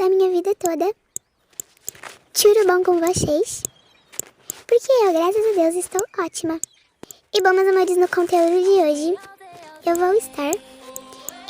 da minha vida toda. Tudo bom com vocês? Porque eu, graças a Deus, estou ótima. E bom, meus amores, no conteúdo de hoje, eu vou estar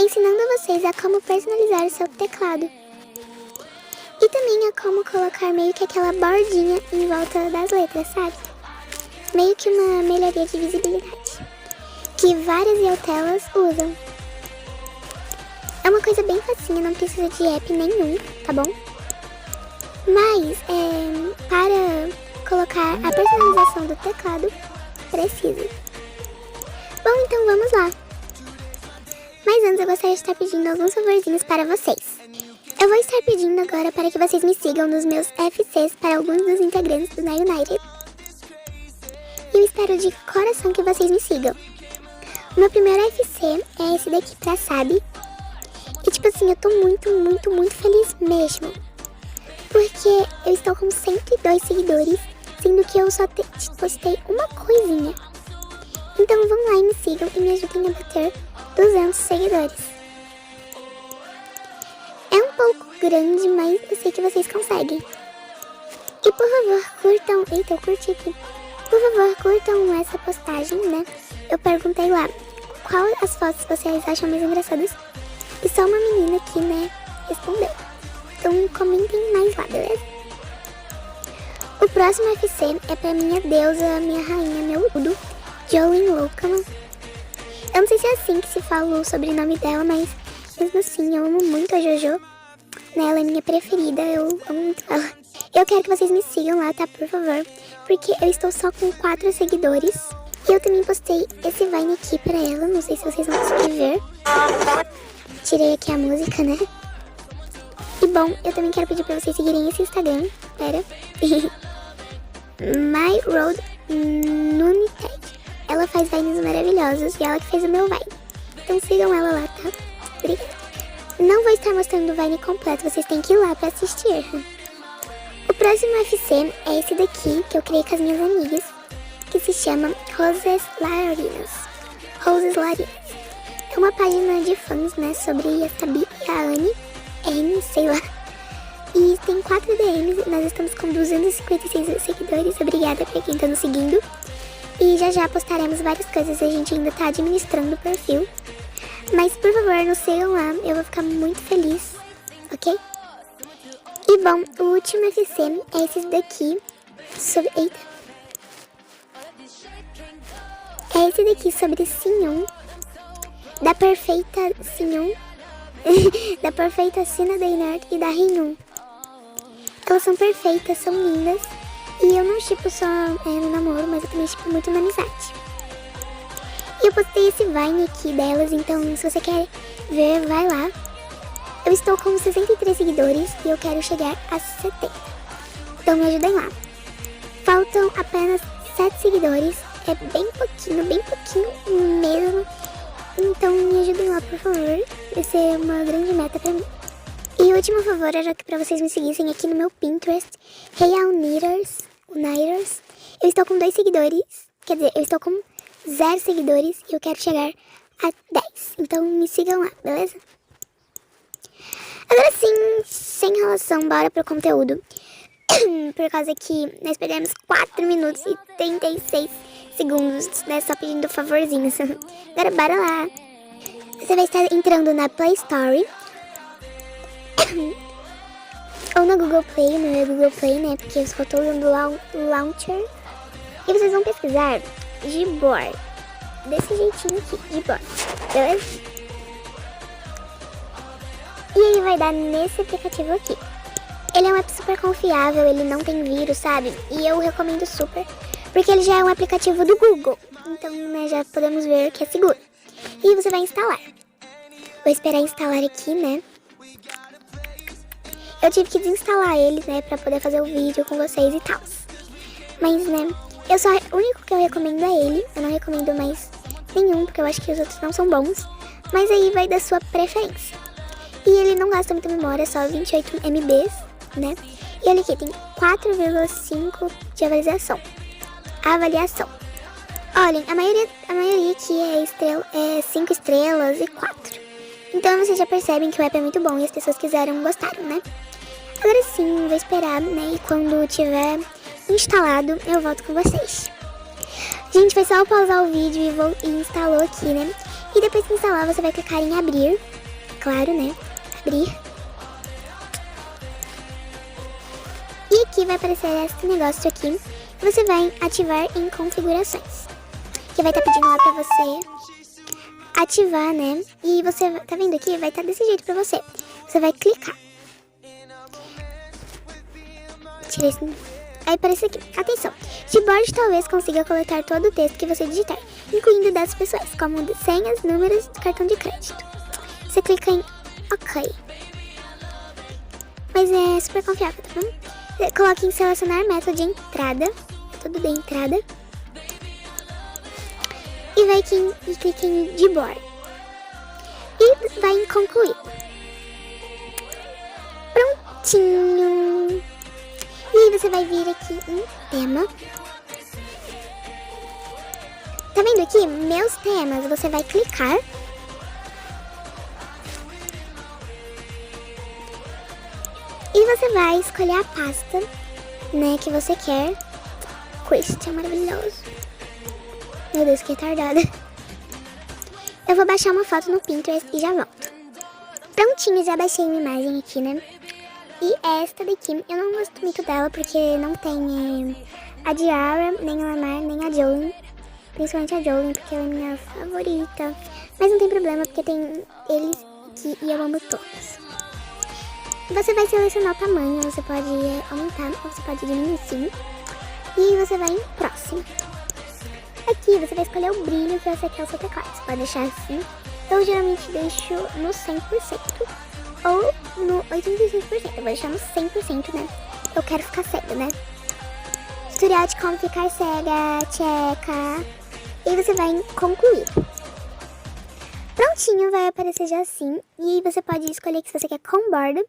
ensinando vocês a como personalizar o seu teclado. E também a como colocar meio que aquela bordinha em volta das letras, sabe? Meio que uma melhoria de visibilidade, que várias Yautelas usam. É uma coisa bem facinha, não precisa de app nenhum, tá bom? Mas, para colocar a personalização do teclado, precisa. Bom, então vamos lá. Mas antes eu gostaria de estar pedindo alguns favorzinhos para vocês. Eu vou estar pedindo agora para que vocês me sigam nos meus FCs para alguns dos integrantes do Na United. E eu espero de coração que vocês me sigam. O meu primeiro FC é esse daqui pra Sabe. E tipo assim, eu tô muito feliz mesmo. Porque eu estou com 102 seguidores, sendo que eu só postei uma coisinha. Então vão lá e me sigam e me ajudem a bater 200 seguidores. É um pouco grande, mas eu sei que vocês conseguem. E por favor, curtam... Eita, eu curti aqui. Por favor, curtam essa postagem, né? Eu perguntei lá qual as fotos vocês acham mais engraçadas. E só uma menina aqui, né, respondeu. Então comentem mais lá, beleza? O próximo FC é pra minha deusa, minha rainha, meu tudo, Jolene Locaman. Eu não sei se é assim que se fala o sobrenome dela, mas mesmo assim eu amo muito a Jojo. Né, ela é minha preferida, eu amo muito ela. Eu quero que vocês me sigam lá, tá, por favor? Porque eu estou só com 4 seguidores. E eu também postei esse Vine aqui pra ela, não sei se vocês vão conseguir ver. Tirei aqui a música, né? E bom, eu também quero pedir pra vocês seguirem esse Instagram. Pera. My Road Nunited. Ela faz vines maravilhosos e ela que fez o meu Vine. Então sigam ela lá, tá? Obrigada. Não vou estar mostrando o Vine completo, vocês têm que ir lá pra assistir. O próximo FC é esse daqui, que eu criei com as minhas amigas, que se chama Roses Larinas. Roses Larinas. É uma página de fãs, né, sobre a Sabi e a Anne, sei lá. E tem 4 DMs, nós estamos com 256 seguidores, obrigada pra quem tá nos seguindo. E já postaremos várias coisas, a gente ainda tá administrando o perfil. Mas por favor, nos sigam lá, eu vou ficar muito feliz, ok? E bom, o último FC é esse daqui, sobre... Eita! É esse daqui sobre Sinhon, da perfeita Sinhon, da perfeita Sina Deynard e da Rinhun. Elas são perfeitas, são lindas, e eu não shippo só no namoro, mas eu também shippo muito na amizade. E eu postei esse Vine aqui delas, então se você quer ver, vai lá. Eu estou com 63 seguidores e eu quero chegar a 70. Então me ajudem lá. Faltam apenas 7 seguidores, é bem pouquinho mesmo. Então me ajudem lá, por favor. Vai ser uma grande meta pra mim. E o último favor era que pra vocês me seguissem aqui no meu Pinterest, Real Knitters, o Knitters. Eu estou com 2 seguidores, quer dizer, eu estou com 0 seguidores e eu quero chegar a 10. Então me sigam lá, beleza? Agora sim, sem enrolação, bora pro conteúdo. Por causa que nós perdemos 4 minutos e 36 segundos, né, só pedindo favorzinhos. Agora bora lá. Você vai estar entrando na Play Store ou na Google Play, no meu Google Play, né, porque eu só tô usando o Launcher. E vocês vão pesquisar Gboard, desse jeitinho aqui, Gboard, beleza? E aí vai dar nesse aplicativo aqui. Ele é um app super confiável, ele não tem vírus, sabe? E eu recomendo super, porque ele já é um aplicativo do Google. Então, né, já podemos ver que é seguro. E você vai instalar. Vou esperar instalar aqui, né? Eu tive que desinstalar ele, né, pra poder fazer o vídeo com vocês e tal. Mas, né, o único que eu recomendo é ele. Eu não recomendo mais nenhum, porque eu acho que os outros não são bons. Mas aí vai da sua preferência. E ele não gasta muita memória, só 28 MB, né? E olha aqui, tem 4,5 de avaliação. Olhem, a maioria aqui é 5 estrelas e 4. Então vocês já percebem que o app é muito bom e as pessoas gostaram, né? Agora sim, vou esperar, né? E quando tiver instalado, eu volto com vocês. Gente, foi só eu pausar o vídeo e instalou aqui, né? E depois que instalar, você vai clicar em abrir. Claro, né? Abrir. E aqui vai aparecer esse negócio aqui. Você vai ativar em configurações. Que vai estar pedindo lá pra você ativar, né? E você, tá vendo aqui? Vai estar desse jeito pra você. Você vai clicar. Tira esse... Aí aparece aqui. Atenção. Gboard talvez consiga coletar todo o texto que você digitar, incluindo dados pessoais, como senhas, números do cartão de crédito. Você clica em OK. Mas é super confiável, tá bom? Coloque em selecionar método de entrada. Tudo de entrada. E vai aqui e clique em Gboard. E vai em concluir. Prontinho. E aí você vai vir aqui em tema. Tá vendo aqui? Meus temas. Você vai clicar. E você vai escolher a pasta, né, que você quer. Question, maravilhoso. Meu Deus, que retardada. Eu vou baixar uma foto no Pinterest e já volto. Prontinho, já baixei uma imagem aqui, né? E esta daqui, eu não gosto muito dela porque não tem a Diara, nem a Lamar, nem a Jolene. Principalmente a Jolene, porque ela é minha favorita. Mas não tem problema, porque tem eles aqui e eu amo todos. Você vai selecionar o tamanho, você pode aumentar ou você pode diminuir sim. E você vai em próximo. Aqui você vai escolher o brilho que você quer o seu teclado. Você pode deixar assim. Eu geralmente deixo no 100% ou no 85%. Eu vou deixar no 100%, né? Eu quero ficar cega, né? Tutorial de como ficar cega, tcheca. E você vai em concluir. Prontinho, vai aparecer já assim. E aí você pode escolher que se você quer com borda.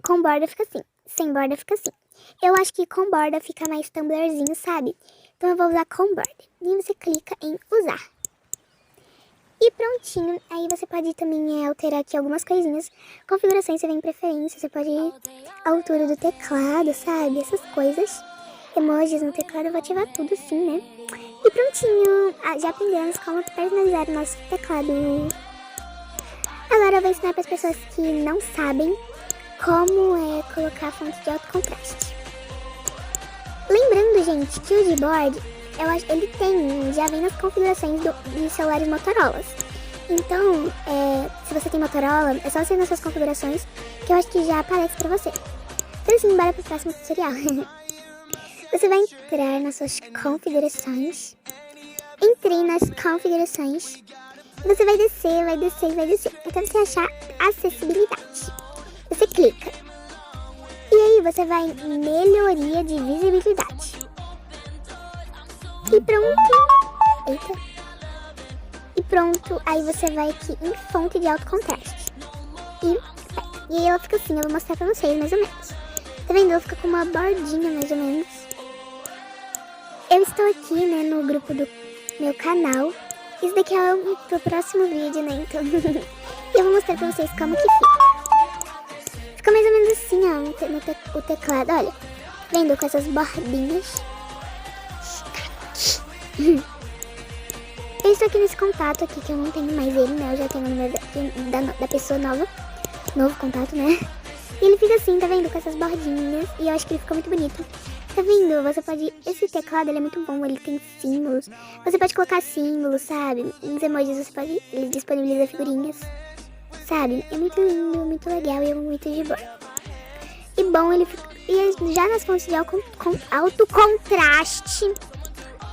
Com borda fica assim. Sem borda fica assim. Eu acho que com borda fica mais tumblerzinho, sabe? Então eu vou usar com borda. E você clica em usar. E prontinho. Aí você pode também alterar aqui algumas coisinhas. Configurações, você vem em preferência. Você pode ir a altura do teclado, sabe? Essas coisas. Emojis no teclado, eu vou ativar tudo assim, né? E prontinho. Já aprendemos como personalizar o nosso teclado. Agora eu vou ensinar para as pessoas que não sabem como colocar fonte de alto contraste. Lembrando, gente, que o Gboard, ele já vem nas configurações de celulares Motorola. Então, se você tem Motorola, é só você ir nas suas configurações, que eu acho que já aparece pra você. Então assim, bora pro próximo tutorial. Você vai entrar nas suas configurações. Entrei nas configurações. Você vai descer, vai descer, vai descer. Até você achar acessibilidade. Você clica. E aí você vai em melhoria de visibilidade. E pronto. Eita. E pronto. Aí você vai aqui em fonte de alto contraste. E aí ela fica assim. Eu vou mostrar pra vocês mais ou menos. Tá vendo? Ela fica com uma bordinha mais ou menos. Eu estou aqui, né, no grupo do meu canal. Isso daqui é pro próximo vídeo, né? Então eu vou mostrar pra vocês como que fica. Fica mais ou menos assim, ó, o teclado, olha. Vendo com essas bordinhas. Eu estou aqui nesse contato aqui, que eu não tenho mais ele, né? Eu já tenho o número da pessoa nova. Novo contato, né? E ele fica assim, tá vendo? Com essas bordinhas. E eu acho que ele ficou muito bonito. Tá vendo? Você pode... Esse teclado, ele é muito bom. Ele tem símbolos. Você pode colocar símbolos, sabe? Nos emojis você pode... Ele disponibiliza figurinhas. Sabe? É muito lindo, muito legal e é muito de boa. E bom, ele fica... E já nas fontes de alto contraste...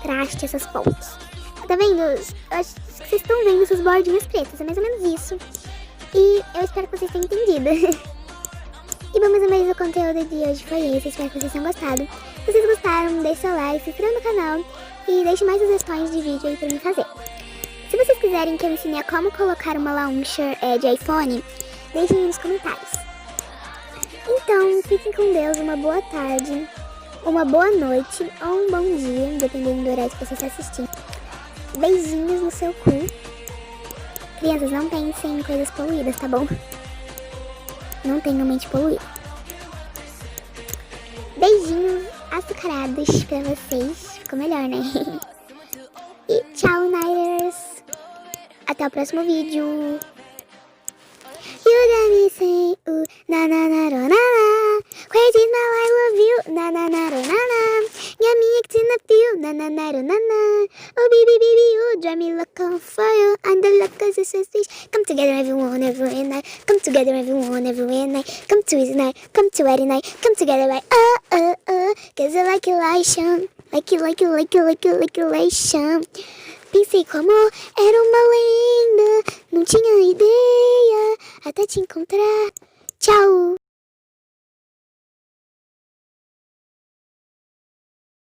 Traste essas fontes. Tá vendo? Eu acho que vocês estão vendo essas bordinhas pretas. É mais ou menos isso. E eu espero que vocês tenham entendido. E bom, mais ou menos o conteúdo de hoje foi esse. Espero que vocês tenham gostado. Se vocês gostaram, deixe seu like, se inscreva no canal e deixe mais sugestões de vídeo aí pra mim fazer. Se vocês quiserem que eu ensine a como colocar uma launcher de iPhone, deixem aí nos comentários. Então, fiquem com Deus, uma boa tarde, uma boa noite ou um bom dia, dependendo do horário que você está assistindo. Beijinhos no seu cu. Crianças, não pensem em coisas poluídas, tá bom? Não tenham mente poluída. beijinhos açucarados pra vocês. Ficou melhor, né? E tchau, Nighters. Até o próximo vídeo. You got me saying, ooh, na na na na na. Crazy now I love you, na na na na na. Got me acting up you, na na na na na. Oh baby baby, you drive me like on fire. I'm the luck of the fish. Come together everyone, every night. Come together everyone, every night. Come to his night, come to every night. Come together like cause I like elation. Like elation. Pensei como era uma lenda, não tinha ideia até te encontrar. Tchau!